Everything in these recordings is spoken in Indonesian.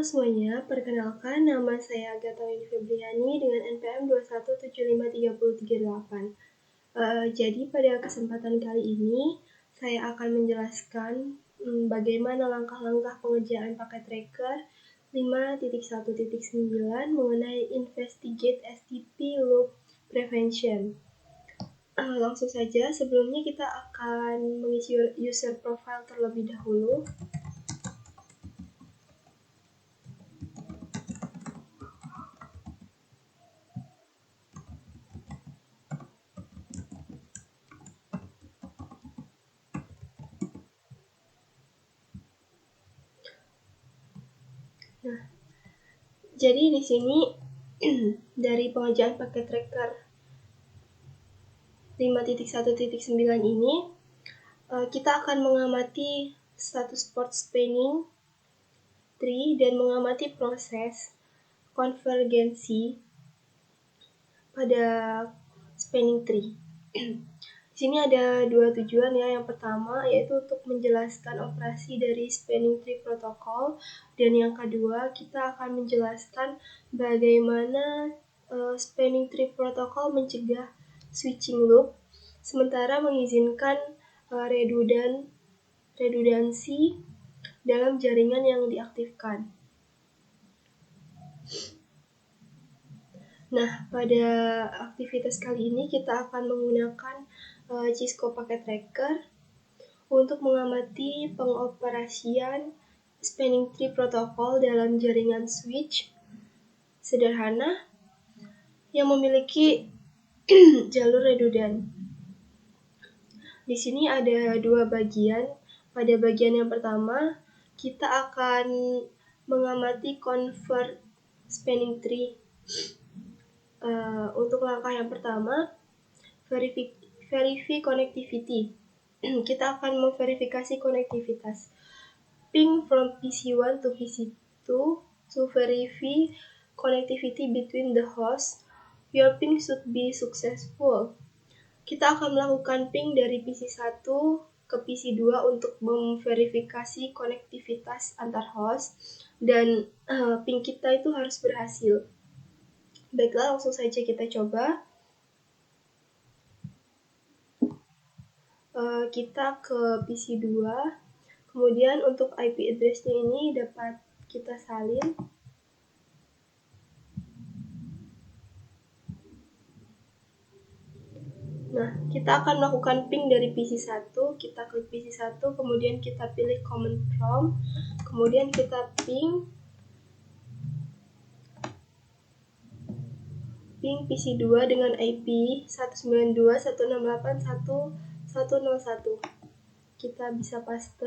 Halo semuanya, perkenalkan nama saya Agatha Windy Febriani dengan NPM 2175338. Jadi pada kesempatan kali ini, saya akan menjelaskan bagaimana langkah-langkah pengerjaan paket tracker 5.1.9 mengenai Investigate STP Loop Prevention. Langsung saja, sebelumnya kita akan mengisi user profile terlebih dahulu. Nah, jadi di sini dari pengerjaan paket tracker 5.1.9 ini kita akan mengamati status port spanning tree dan mengamati proses konvergensi pada spanning tree. Di sini ada dua tujuan ya. Yang pertama yaitu untuk menjelaskan operasi dari spanning tree protokol, dan yang kedua kita akan menjelaskan bagaimana spanning tree protokol mencegah switching loop sementara mengizinkan redundansi dalam jaringan yang diaktifkan. Nah, pada aktivitas kali ini kita akan menggunakan Cisco Packet Tracker untuk mengamati pengoperasian spanning tree protokol dalam jaringan switch sederhana yang memiliki jalur redundan. Di sini ada dua bagian. Pada bagian yang pertama, kita akan mengamati convert spanning tree. Untuk langkah yang pertama, verify connectivity. Kita akan memverifikasi konektivitas. Ping from PC1 to PC2 to verify connectivity between the hosts. Your ping should be successful. Kita akan melakukan ping dari PC1 ke PC2 untuk memverifikasi konektivitas antar host, dan ping kita itu harus berhasil. Baiklah, langsung saja kita coba. Kita ke PC2, kemudian untuk IP address-nya ini dapat kita salin. Nah, kita akan melakukan ping dari PC1, kita klik PC1, kemudian kita pilih command prompt, kemudian kita ping PC2 dengan IP 192.168.1.101. Kita bisa paste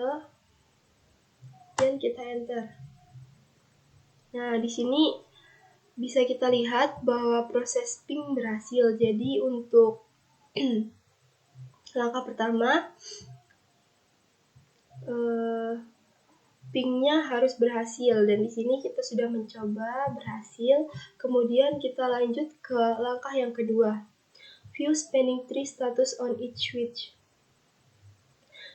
dan kita enter. Nah, di sini bisa kita lihat bahwa proses ping berhasil. Jadi untuk langkah pertama, pingnya harus berhasil, dan di sini kita sudah mencoba berhasil. Kemudian kita lanjut ke langkah yang kedua, view spanning tree status on each switch.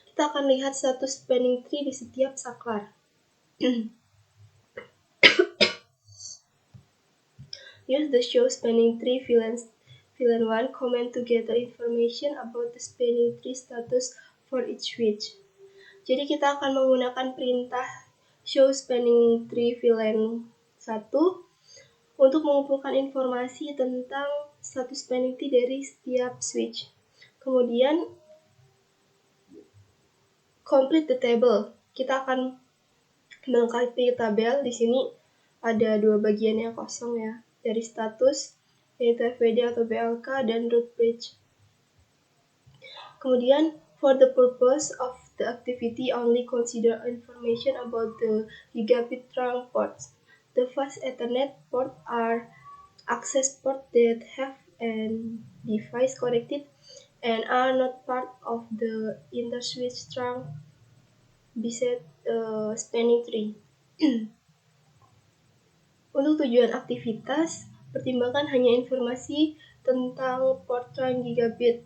Kita akan lihat status spanning tree di setiap saklar. Use the show spanning tree VLAN 1 command to gather information about the spanning tree status for each switch. Jadi kita akan menggunakan perintah show spanning tree VLAN 1 untuk mengumpulkan informasi tentang status spanning tree dari setiap switch. Kemudian complete the table. Kita akan melengkapi tabel. Di sini ada dua bagian yang kosong ya, dari status yaitu FWD atau BLK dan root bridge. Kemudian for the purpose of the activity, only consider information about the gigabit trunk ports. The fast Ethernet port are access ports that have an device connected and are not part of the interswitch trunk beside spanning tree. Untuk tujuan aktivitas, pertimbangkan hanya informasi tentang port trunk gigabit.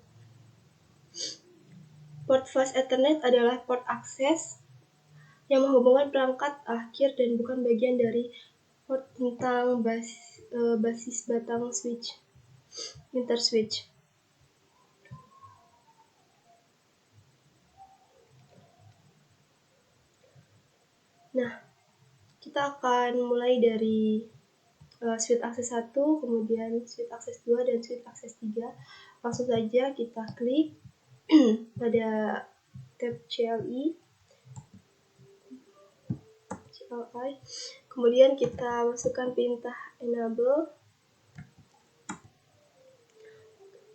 Port fast Ethernet adalah port akses yang menghubungkan perangkat akhir dan bukan bagian dari port tentang basis batang switch, interswitch. Nah, kita akan mulai dari switch akses 1, kemudian switch akses 2, dan switch akses 3. Langsung saja kita klik pada tab CLI, kemudian kita masukkan perintah enable,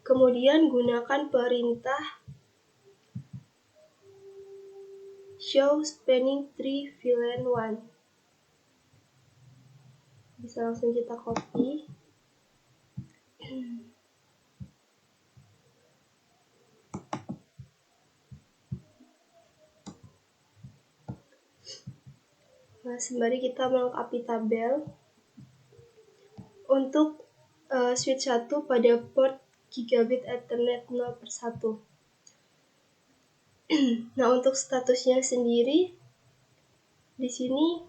kemudian gunakan perintah show spanning tree VLAN 1. Bisa langsung kita copy. Nah, sembari kita melengkapi tabel untuk switch 1 pada port gigabit Ethernet 0/1. Nah, untuk statusnya sendiri di sini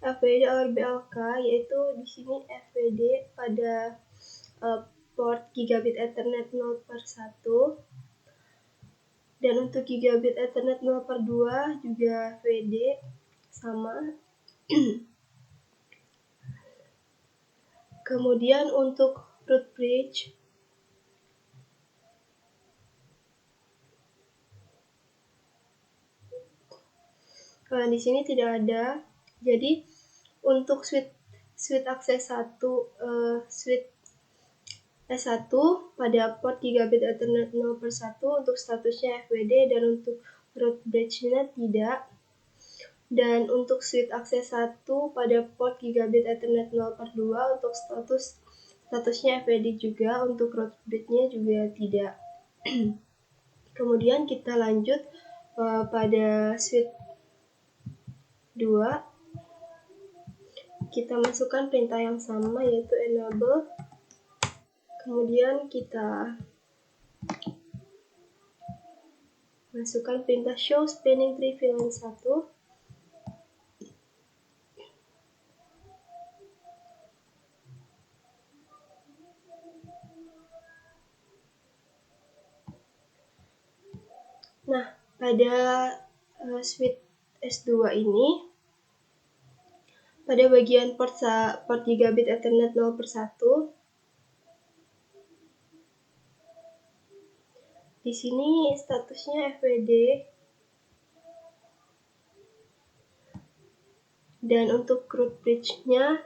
FWD or BLK, yaitu di sini FWD pada port gigabit Ethernet 0/1, dan untuk gigabit Ethernet 0/2 juga FWD sama. Kemudian untuk root bridge di sini tidak ada. Jadi untuk switch akses 1 switch S1 pada port gigabit Ethernet 0/1 untuk statusnya FWD, dan untuk root bridge-nya tidak. Dan untuk switch akses 1 pada port gigabit Ethernet 0/2 untuk statusnya FWD juga, untuk root bridge-nya juga tidak. Kemudian kita lanjut pada switch 2, kita masukkan perintah yang sama, yaitu enable, kemudian kita masukkan perintah show spanning tree VLAN 1. Nah, pada switch S2 ini, pada bagian port gigabit Ethernet 0/1, di sini statusnya FWD, dan untuk root bridge-nya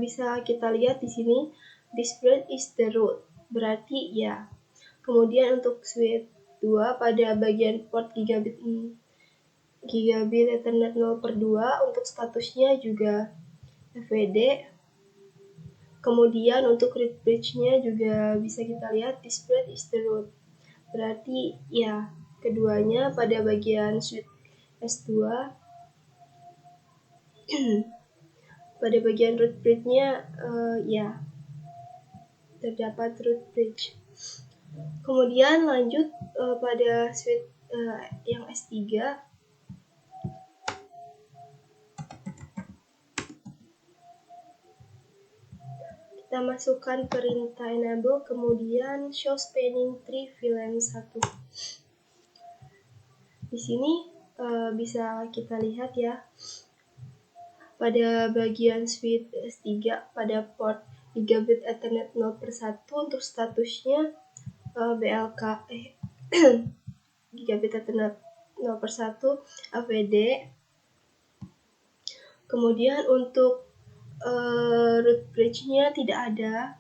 bisa kita lihat di sini, this bridge is the root, berarti ya. Kemudian untuk switch 2 pada bagian port gigabit Ethernet 0/2 untuk statusnya juga FWD. Kemudian untuk root bridge-nya juga bisa kita lihat this bridge is the root, berarti ya keduanya pada bagian switch S2. Pada bagian root bridge-nya ya terdapat root bridge. Kemudian lanjut pada switch yang S3. Kita masukkan perintah enable, kemudian show spanning tree VLAN 1. Di sini bisa kita lihat ya, pada bagian switch S3 pada port gigabit Ethernet 0/1 untuk statusnya BLK gigabit Ethernet 0/1 FWD. Kemudian untuk root bridge-nya tidak ada.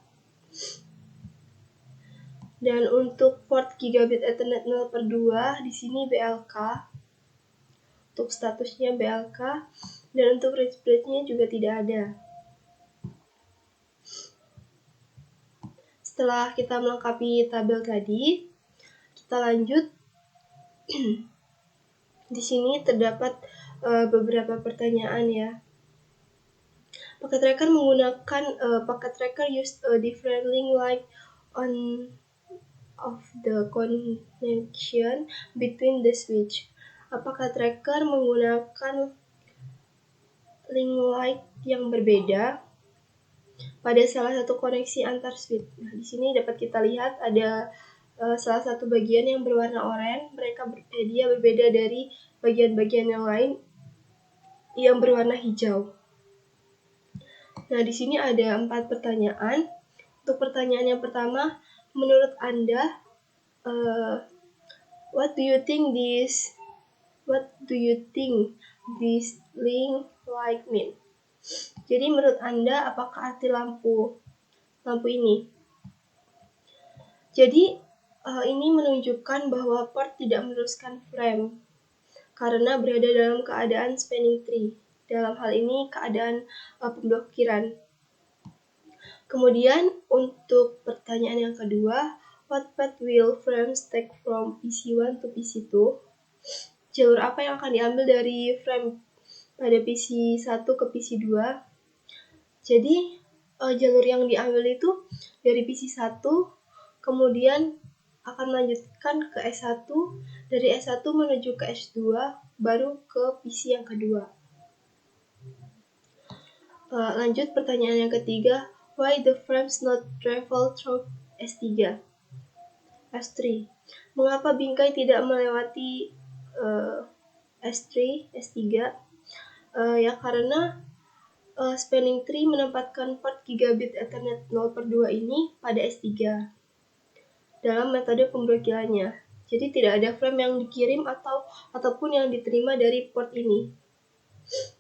Dan untuk port gigabit Ethernet 0/2 di sini BLK. Untuk statusnya BLK, dan untuk root bridge-nya juga tidak ada. Setelah kita melengkapi tabel tadi, kita lanjut. Di sini terdapat beberapa pertanyaan ya. Packet tracker menggunakan packet tracker use a different link like on of the connection between the switch. Apakah tracker menggunakan link light yang berbeda pada salah satu koneksi antar switch. Nah, di sini dapat kita lihat ada salah satu bagian yang berwarna oranye. Dia berbeda dari bagian-bagian yang lain yang berwarna hijau. Nah, di sini ada 4 pertanyaan. Untuk pertanyaan yang pertama, menurut Anda, what do you think this link light mean? Jadi menurut Anda, apakah arti lampu ini? Jadi ini menunjukkan bahwa port tidak meneruskan frame karena berada dalam keadaan spanning tree. Dalam hal ini keadaan pemblokiran. Kemudian untuk pertanyaan yang kedua, what path will frames take from PC1 to PC2? Jalur apa yang akan diambil dari frame pada PC1 ke PC2? Jadi jalur yang diambil itu dari PC1, kemudian akan melanjutkan ke S1, dari S1 menuju ke S2, baru ke PC yang kedua. Lanjut pertanyaan yang ketiga, why the frames not travel through S3? S3. Mengapa bingkai tidak melewati S3? Ya karena spanning tree menempatkan port gigabit Ethernet 0/2 ini pada S3 dalam metode pemblokirannya. Jadi tidak ada frame yang dikirim ataupun yang diterima dari port ini.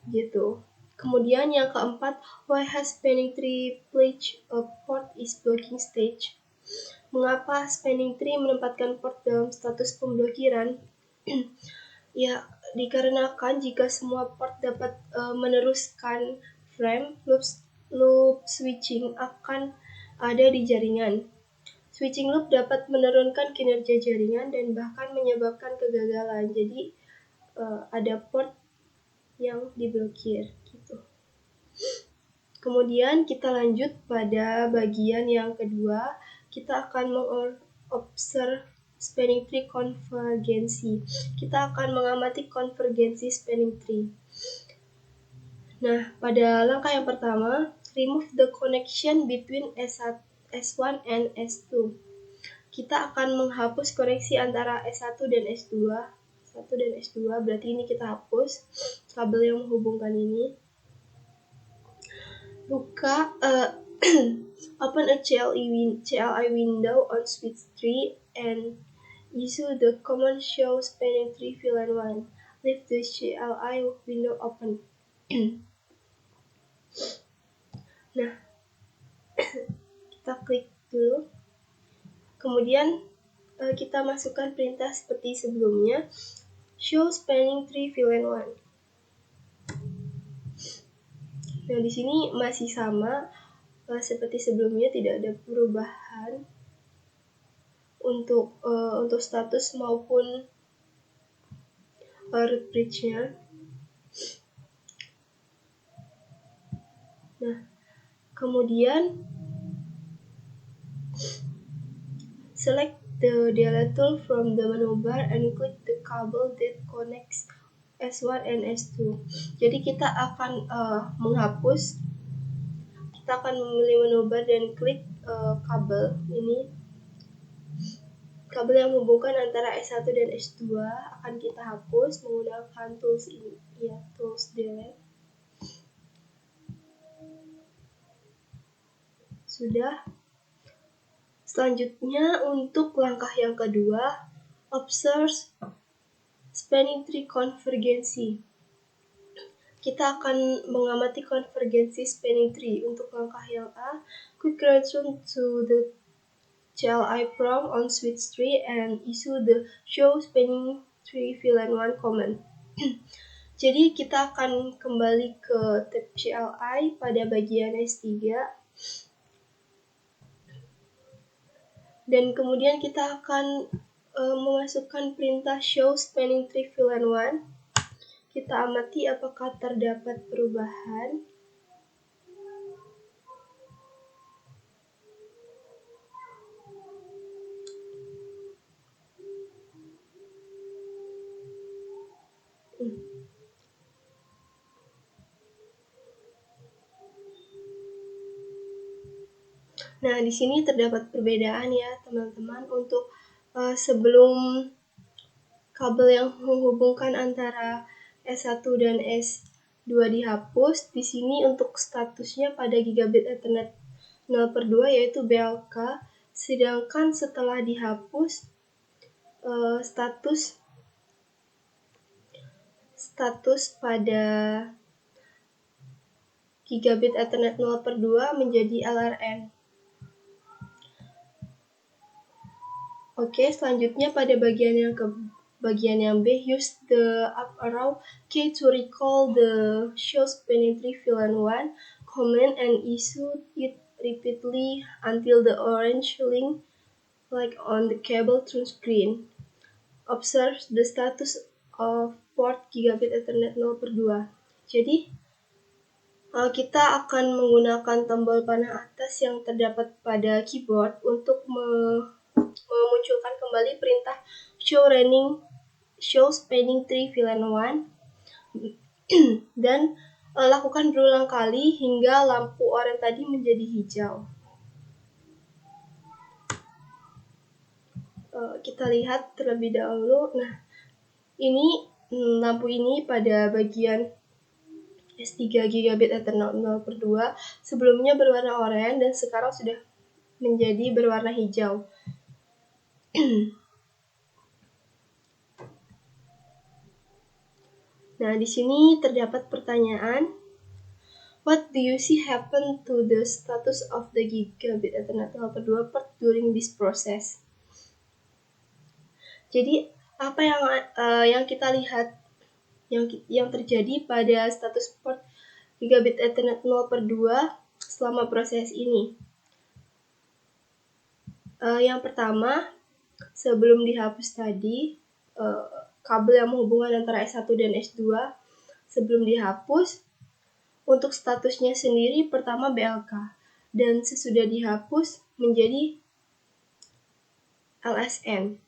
Gitu. Kemudian yang keempat, why has spanning tree placed a port is blocking stage? Mengapa spanning tree menempatkan port dalam status pemblokiran? Ya, dikarenakan jika semua port dapat meneruskan frame, loop switching akan ada di jaringan. Switching loop dapat menurunkan kinerja jaringan dan bahkan menyebabkan kegagalan. Jadi ada port yang diblokir gitu. Kemudian kita lanjut pada bagian yang kedua. Kita akan mengobserv spanning tree konvergensi. Kita akan mengamati konvergensi spanning tree. Nah, pada langkah yang pertama, remove the connection between S1 and S2. Kita akan menghapus koneksi antara S1 dan S2. Berarti ini kita hapus kabel yang menghubungkan ini. Buka open a CLI window on switch 3 and issue the command show spanning tree VLAN 1. Leave the CLI window open. Nah, kita klik dulu. Kemudian kita masukkan perintah seperti sebelumnya, show spanning tree VLAN 1. Nah, di sini masih sama seperti sebelumnya, tidak ada perubahan untuk status maupun root bridge-nya. Nah, kemudian select the delete tool from the menu bar and click the cable that connects S1 and S2. Jadi kita akan menghapus. Kita akan memilih menu bar dan klik kabel ini. Kabel yang menghubungkan antara S1 dan S2 akan kita hapus menggunakan tools ini, ya, tools delete. Sudah. Selanjutnya untuk langkah yang kedua, observe spanning tree konvergensi. Kita akan mengamati konvergensi spanning tree. Untuk langkah yang A, quick return to the CLI prompt on switch 3 and issue the show spanning tree VLAN 1 command. Jadi kita akan kembali ke tab CLI pada bagian S3 dan kemudian kita akan memasukkan perintah show spanning tree VLAN 1. Kita amati apakah terdapat perubahan. Nah, di sini terdapat perbedaan ya, teman-teman, untuk sebelum kabel yang menghubungkan antara S1 dan S2 dihapus. Di sini untuk statusnya pada gigabit Ethernet 0/2 yaitu BLK, sedangkan setelah dihapus status pada gigabit Ethernet 0/2 menjadi LRN. Oke, selanjutnya pada bagian yang B, use the up arrow key to recall the show spanning tree VLAN1 command and issue it repeatedly until the orange link like on the cable turns green. Observe the status of port gigabit Ethernet 0/2. Jadi, kita akan menggunakan tombol panah atas yang terdapat pada keyboard untuk memunculkan kembali perintah show spanning tree VLAN1 dan lakukan berulang kali hingga lampu oranye tadi menjadi hijau. Kita lihat terlebih dahulu. Nah, ini lampu ini pada bagian S3 gigabit Ethernet 0/2 sebelumnya berwarna oranye dan sekarang sudah menjadi berwarna hijau. Nah, di sini terdapat pertanyaan. What do you see happen to the status of the gigabit Ethernet 0/2 port during this process? Jadi, apa yang kita lihat yang terjadi pada status port gigabit Ethernet 0/2 selama proses ini? Yang pertama, sebelum dihapus tadi, kabel yang menghubungkan antara S1 dan S2 sebelum dihapus, untuk statusnya sendiri pertama BLK, dan sesudah dihapus menjadi LSN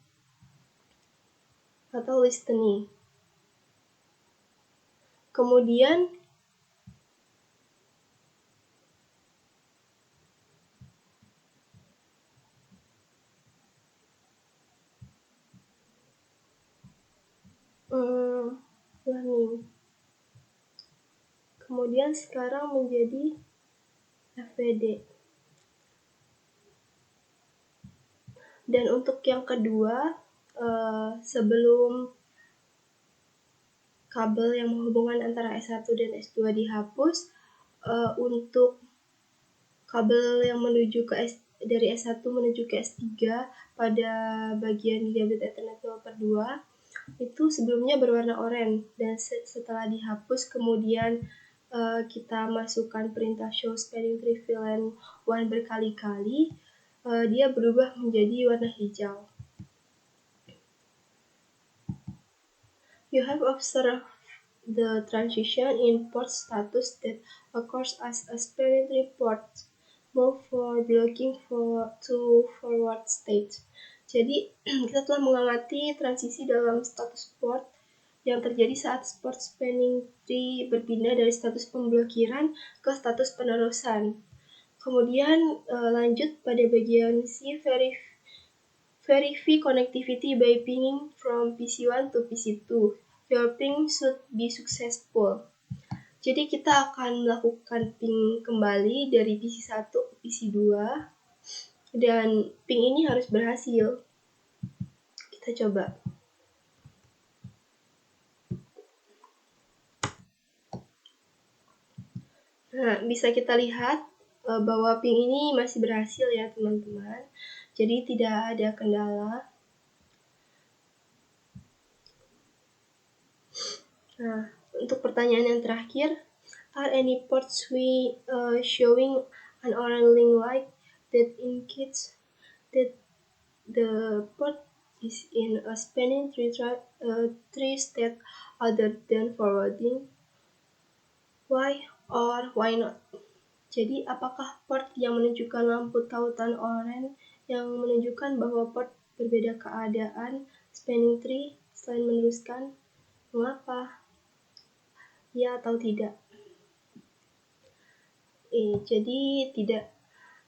atau listening. Kemudian learning. Kemudian sekarang menjadi FWD. Dan untuk yang kedua, sebelum kabel yang menghubungkan antara S1 dan S2 dihapus, untuk kabel yang menuju dari S1 menuju ke S3 pada bagian gigabit Ethernet 0/2 itu sebelumnya berwarna oranye, dan setelah dihapus kemudian kita masukkan perintah show spanning tree VLAN1 berkali-kali, dia berubah menjadi warna hijau. You have observed the transition in port status that occurs as a spanning tree port move for blocking to forward state. Jadi, kita telah mengamati transisi dalam status port yang terjadi saat port spanning tree berpindah dari status pemblokiran ke status penerusan. Kemudian lanjut pada bagian C, verify connectivity by pinging from PC1 to PC2. Your ping should be successful. Jadi kita akan melakukan ping kembali dari PC1 ke PC2 dan ping ini harus berhasil. Kita coba. Nah, bisa kita lihat bahwa ping ini masih berhasil ya teman-teman. Jadi tidak ada kendala. Nah, untuk pertanyaan yang terakhir, are any ports showing an orange link light that indicates that the port is in a spanning tree state other than forwarding? Why or why not? Jadi, apakah port yang menunjukkan lampu tautan oranye yang menunjukkan bahwa port berbeda keadaan spanning tree selain meneruskan? Mengapa? Ya atau tidak? Jadi tidak.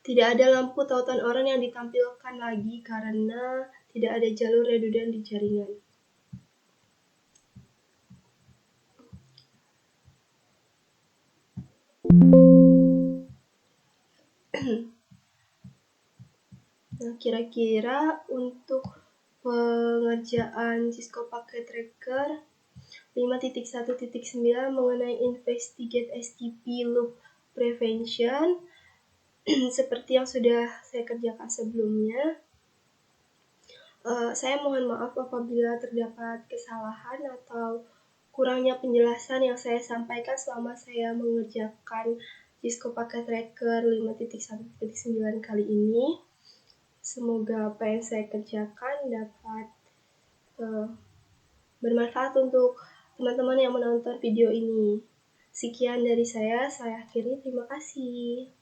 Tidak ada lampu tautan orang yang ditampilkan lagi karena tidak ada jalur redundant di jaringan. Nah, kira-kira untuk pengerjaan Cisco Packet Tracker 5.1.9 mengenai investigate STP loop prevention seperti yang sudah saya kerjakan sebelumnya. Saya mohon maaf apabila terdapat kesalahan atau kurangnya penjelasan yang saya sampaikan selama saya mengerjakan Cisco Packet Tracker 5.1.9 kali ini. Semoga apa yang saya kerjakan dapat bermanfaat untuk teman-teman yang menonton video ini. Sekian dari saya akhiri. Terima kasih.